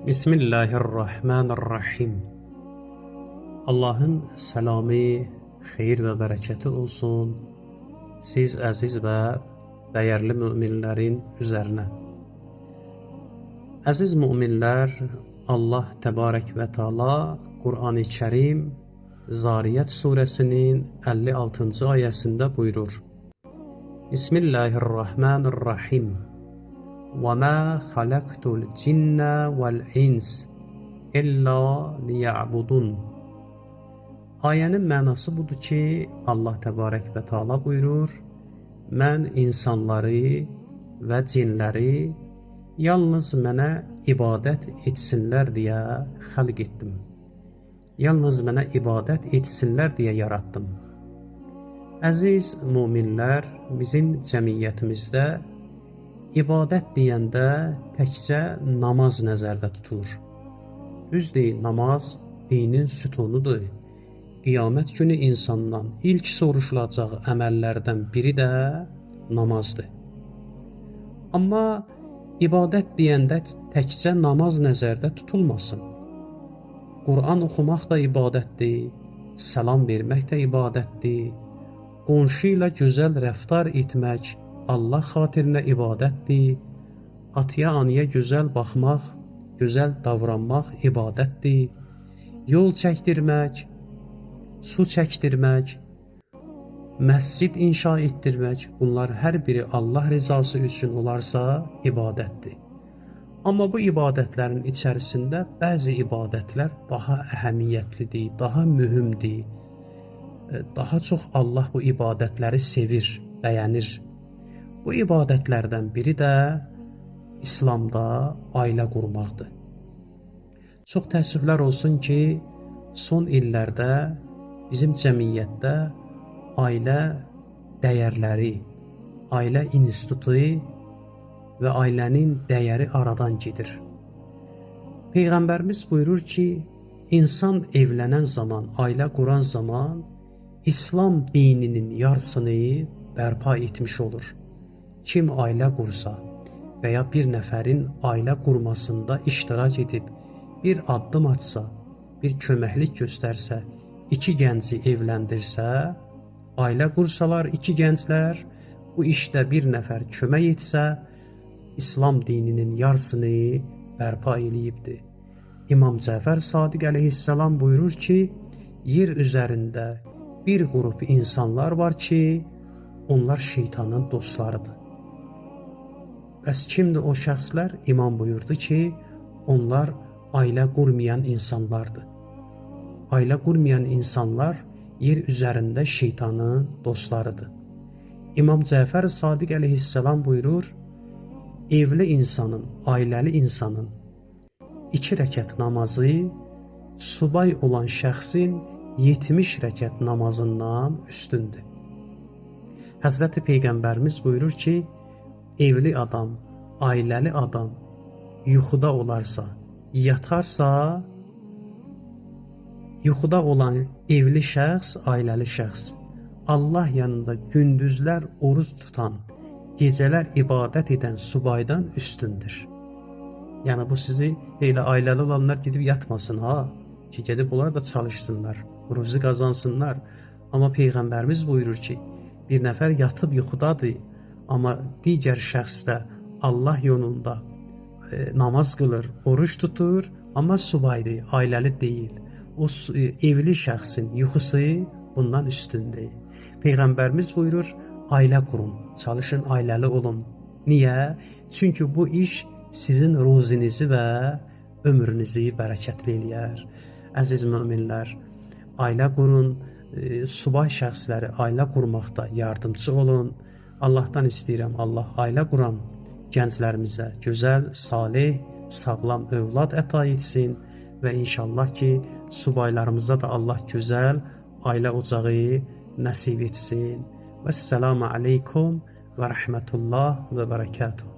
Bismillahirrahmanirrahim. Allahın səlamı, xeyir və bərəkəti olsun siz əziz və dəyərli müminlərin üzərinə. Əziz müminlər, Allah Təbarək və Teala Qur'an-ı Kərim Zariyat surəsinin 56-cı ayəsində buyurur. Bismillahirrahmanirrahim. وَمَا خَلَقْتُ الْجِنَّ وَالْإِنْسِ إِلَّا لِيَعْبُدُونَ. Ayənin mənası budur ki, Allah Təbarək və Teala buyurur, mən insanları və cinləri yalnız mənə ibadət etsinlər deyə xəlq etdim. Yalnız mənə ibadət etsinlər deyə yaratdım. Əziz müminlər, bizim cəmiyyətimizdə İbadət deyəndə təkcə namaz nəzərdə tutulur. Düzdür, namaz dinin sütunudur. Qiyamət günü insandan ilk soruşulacaq əməllərdən biri də namazdır. Amma ibadət deyəndə təkcə namaz nəzərdə tutulmasın. Qur'an oxumaq da ibadətdir, salam vermək də ibadətdir, qonşu ilə gözəl rəftar etmək Allah xatirinə ibadətdir, ataya anaya gözəl baxmaq, gözəl davranmaq ibadətdir, yol çəkdirmək, su çəkdirmək, məscid inşa etdirmək, bunlar hər biri Allah rızası üçün olarsa ibadətdir. Amma bu ibadətlərin içərisində bəzi ibadətlər daha əhəmiyyətlidir, daha mühümdir, daha çox Allah bu ibadətləri sevir, bəyənir. Bu ibadətlərdən biri də İslamda ailə qurmaqdır. Çox təəssüflər olsun ki, son illərdə bizim cəmiyyətdə ailə dəyərləri, ailə institutu və ailənin dəyəri aradan gedir. Peyğəmbərimiz buyurur ki, insan evlənən zaman, ailə quran zaman İslam dininin yarısını bərpa etmiş olur. Kim ailə qursa və ya bir nəfərin ailə qurmasında iştirak edib, bir addım atsa, bir köməklik göstərsə, iki gənci evləndirsə, ailə qursalar iki gənclər, bu işdə bir nəfər kömək etsə, İslam dininin yarısını bərpa eləyibdir. İmam Cəfər Sadiq əleyhissalam buyurur ki, yer üzərində bir qrup insanlar var ki, onlar şeytanın dostlarıdır. Bəs kimdir o şəxslər? İmam buyurdu ki, onlar ailə qurmayan insanlardır. Ailə qurmayan insanlar yer üzərində şeytanın dostlarıdır. İmam Cəfər Sadiq əleyhissalam buyurur, evli insanın, ailəli insanın 2 rəkət namazı subay olan şəxsin 70 rəkət namazından üstündür. Həzrəti Peyğəmbərimiz buyurur ki, evli adam, ailəli adam yuxuda olarsa, yatarsa, yuxuda olan evli şəxs, ailəli şəxs, Allah yanında gündüzlər oruç tutan, gecələr ibadət edən subaydan üstündür. Yəni bu sizi elə ailəli olanlar gedib yatmasın ha, ki gedib onlar da çalışsınlar, ruzi qazansınlar. Amma Peyğəmbərimiz buyurur ki, bir nəfər yatıb yuxudadır, amma digər şəxs də Allah yolunda namaz qılır, oruç tutur, amma subaydır, ailəli deyil. O evli şəxsin yuxusu bundan üstündür. Peyğəmbərimiz buyurur, ailə qurun, çalışın, ailəli olun. Niyə? Çünki bu iş sizin ruzinizi və ömrünüzü bərəkətli eləyər. Əziz müminlər, ailə qurun, subay şəxsləri ailə qurmaqda yardımcı olun. Allahdan istəyirəm, Allah ailə quran gənclərimizə gözəl, salih, sağlam övlad əta etsin və inşallah ki, subaylarımıza da Allah gözəl ailə ocağı nəsib etsin. Vəssalamu aleykum və rəhmətullah və bərəkatuhu.